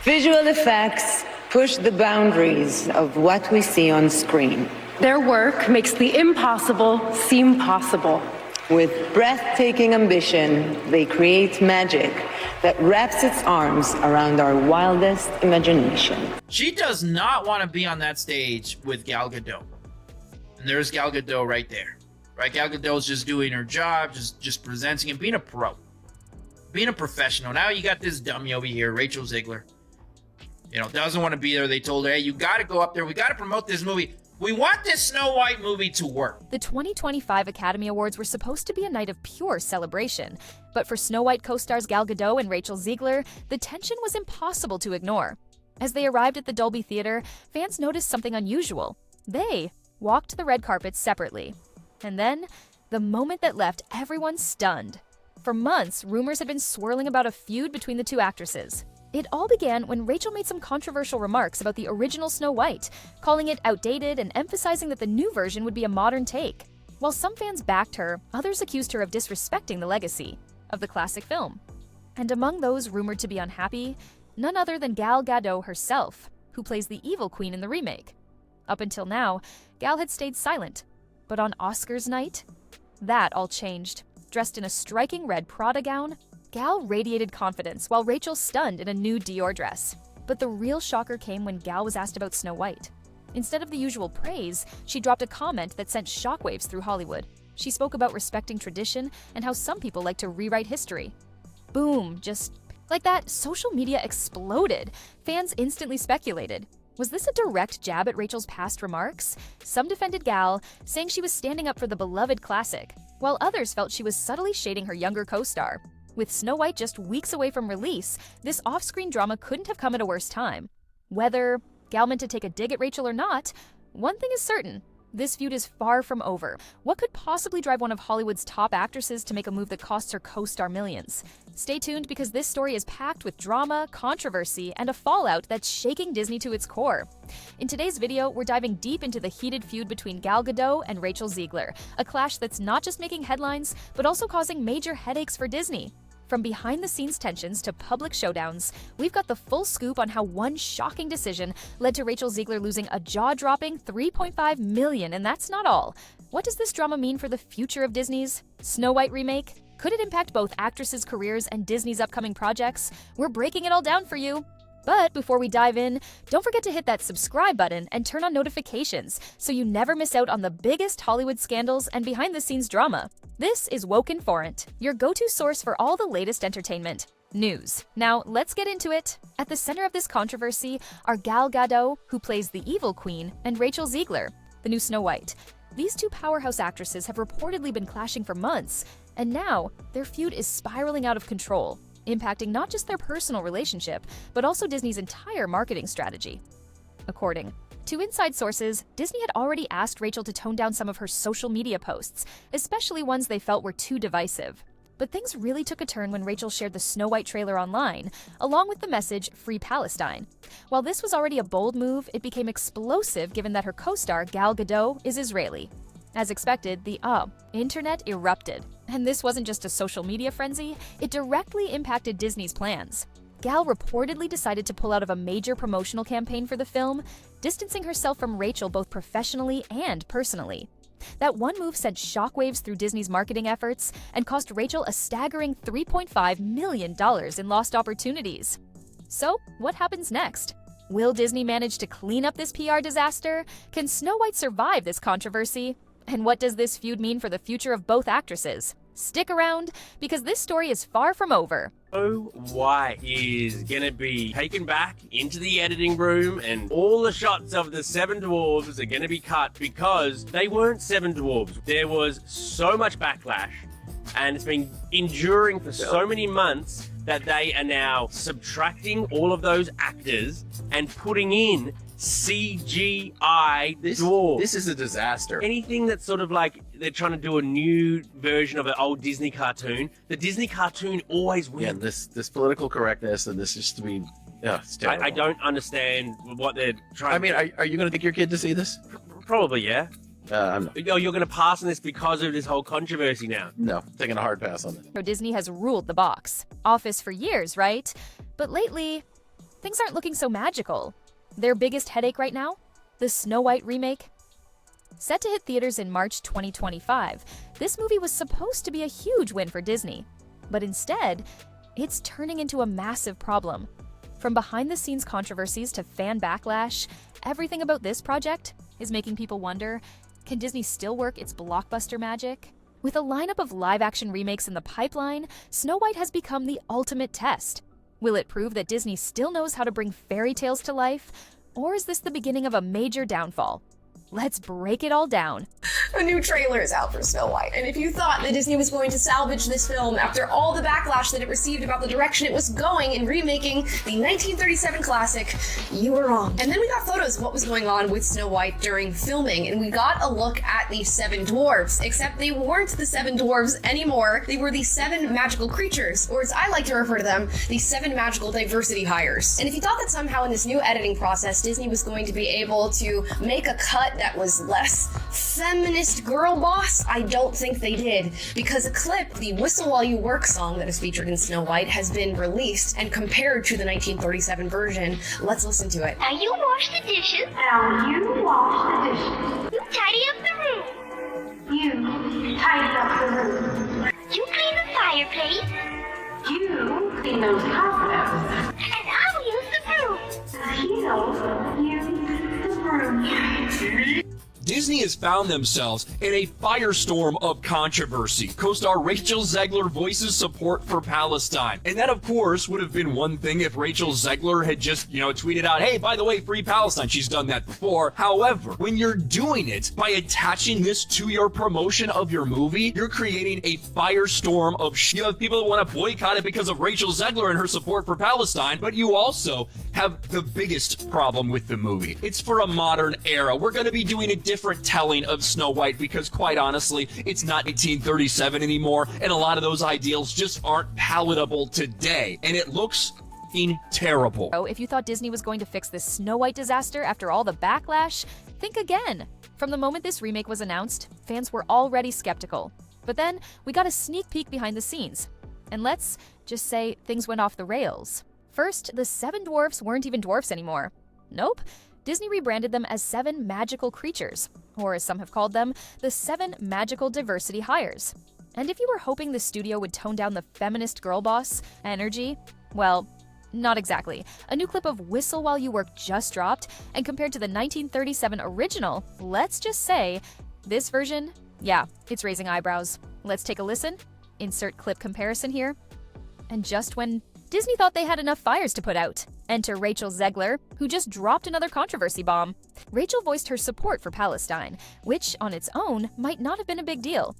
Visual effects push the boundaries of what we see on screen. Their work makes the impossible seem possible. With breathtaking ambition, they create magic that wraps its arms around our wildest imagination. She does not want to be on that stage with Gal Gadot. And there's Gal Gadot right there. Right? Gal Gadot's just doing her job, just presenting and being a pro. Being a professional. Now you got this dummy over here, Rachel Zegler. You know, doesn't want to be there. They told her, hey, you got to go up there. We got to promote this movie. We want this Snow White movie to work. The 2025 Academy Awards were supposed to be a night of pure celebration. But for Snow White co-stars Gal Gadot and Rachel Zegler, the tension was impossible to ignore. As they arrived at the Dolby Theater, fans noticed something unusual. They walked the red carpet separately. And then, the moment that left everyone stunned. For months, rumors had been swirling about a feud between the two actresses. It all began when Rachel made some controversial remarks about the original Snow White, calling it outdated and emphasizing that the new version would be a modern take. While some fans backed her, others accused her of disrespecting the legacy of the classic film. And among those rumored to be unhappy, none other than Gal Gadot herself, who plays the evil queen in the remake. Up until now, Gal had stayed silent, but on Oscars night, that all changed. Dressed in a striking red Prada gown, Gal radiated confidence while Rachel stunned in a new Dior dress. But the real shocker came when Gal was asked about Snow White. Instead of the usual praise, she dropped a comment that sent shockwaves through Hollywood. She spoke about respecting tradition and how some people like to rewrite history. Boom, just like that, social media exploded. Fans instantly speculated. Was this a direct jab at Rachel's past remarks? Some defended Gal, saying she was standing up for the beloved classic, while others felt she was subtly shading her younger co-star. With Snow White just weeks away from release, this off-screen drama couldn't have come at a worse time. Whether Gal meant to take a dig at Rachel or not, one thing is certain. This feud is far from over. What could possibly drive one of Hollywood's top actresses to make a move that costs her co-star millions? Stay tuned because this story is packed with drama, controversy, and a fallout that's shaking Disney to its core. In today's video, we're diving deep into the heated feud between Gal Gadot and Rachel Zegler, a clash that's not just making headlines, but also causing major headaches for Disney. From behind-the-scenes tensions to public showdowns, we've got the full scoop on how one shocking decision led to Rachel Zegler losing a jaw-dropping $3.5 million, and that's not all. What does this drama mean for the future of Disney's Snow White remake? Could it impact both actresses' careers and Disney's upcoming projects? We're breaking it all down for you. But before we dive in, don't forget to hit that subscribe button and turn on notifications so you never miss out on the biggest Hollywood scandals and behind-the-scenes drama. This is Woken Forint, your go-to source for all the latest entertainment news. Now, let's get into it. At the center of this controversy are Gal Gadot, who plays the evil queen, and Rachel Zegler, the new Snow White. These two powerhouse actresses have reportedly been clashing for months, and now their feud is spiraling out of control, impacting not just their personal relationship, but also Disney's entire marketing strategy. According to inside sources, Disney had already asked Rachel to tone down some of her social media posts, especially ones they felt were too divisive. But things really took a turn when Rachel shared the Snow White trailer online, along with the message, "Free Palestine." While this was already a bold move, it became explosive given that her co-star, Gal Gadot, is Israeli. As expected, the internet erupted. And this wasn't just a social media frenzy, it directly impacted Disney's plans. Gal reportedly decided to pull out of a major promotional campaign for the film, distancing herself from Rachel both professionally and personally. That one move sent shockwaves through Disney's marketing efforts and cost Rachel a staggering $3.5 million in lost opportunities. So, what happens next? Will Disney manage to clean up this PR disaster? Can Snow White survive this controversy? And what does this feud mean for the future of both actresses? Stick around, because this story is far from over. Snow White is gonna be taken back into the editing room, and all the shots of the seven dwarves are gonna be cut because they weren't seven dwarves. There was so much backlash, and it's been enduring for so many months that they are now subtracting all of those actors and putting in CGI dwarves. This is a disaster. Anything that's sort of like they're trying to do a new version of an old Disney cartoon, the Disney cartoon always wins. Yeah, this political correctness and this is to be, it's terrible. I don't understand what they're trying I mean, are you going to take your kid to see this? Probably, yeah. I'm not. Oh, you're going to pass on this because of this whole controversy now? No, taking a hard pass on it. So Disney has ruled the box. Office for years, right? But lately, things aren't looking so magical. Their biggest headache right now? The Snow White remake? Set to hit theaters in March 2025, this movie was supposed to be a huge win for Disney. But instead, it's turning into a massive problem. From behind-the-scenes controversies to fan backlash, everything about this project is making people wonder, can Disney still work its blockbuster magic? With a lineup of live-action remakes in the pipeline, Snow White has become the ultimate test. Will it prove that Disney still knows how to bring fairy tales to life? Or is this the beginning of a major downfall? Let's break it all down. A new trailer is out for Snow White, and if you thought that Disney was going to salvage this film after all the backlash that it received about the direction it was going in remaking the 1937 classic, you were wrong. And then we got photos of what was going on with Snow White during filming, and we got a look at the 7 dwarves, except they weren't the 7 dwarves anymore. They were the 7 magical creatures, or as I like to refer to them, the 7 magical diversity hires. And if you thought that somehow in this new editing process, Disney was going to be able to make a cut that was less feminist girl boss, I don't think they did, because a clip, the Whistle While You Work song that is featured in Snow White, has been released and compared to the 1937 version. Let's listen to it. Now you wash the dishes. Now you wash the dishes. You tidy up the room. You tidy up the room. You clean the fireplace. You clean those cobwebs. And I'll use the broom. He'll use the broom. Disney has found themselves in a firestorm of controversy. Co-star Rachel Zegler voices support for Palestine. And that, of course, would have been one thing if Rachel Zegler had just, tweeted out, hey, by the way, free Palestine. She's done that before. However, when you're doing it by attaching this to your promotion of your movie, you're creating a firestorm of you have people that want to boycott it because of Rachel Zegler and her support for Palestine, but you also have the biggest problem with the movie. It's for a modern era. We're going to be doing a different telling of Snow White because, quite honestly, it's not 1837 anymore, and a lot of those ideals just aren't palatable today, and it looks terrible. If you thought Disney was going to fix this Snow White disaster after all the backlash, think again. From the moment this remake was announced, fans were already skeptical. But then we got a sneak peek behind the scenes. And let's just say things went off the rails. First, the 7 dwarfs weren't even dwarfs anymore. Nope. Disney rebranded them as 7 magical creatures, or as some have called them, the 7 magical diversity hires. And if you were hoping the studio would tone down the feminist girl boss energy, well, not exactly. A new clip of Whistle While You Work just dropped, and compared to the 1937 original, let's just say, this version, yeah, it's raising eyebrows. Let's take a listen. Insert clip comparison here. And just when Disney thought they had enough fires to put out, enter Rachel Zegler, who just dropped another controversy bomb. Rachel voiced her support for Palestine, which on its own might not have been a big deal.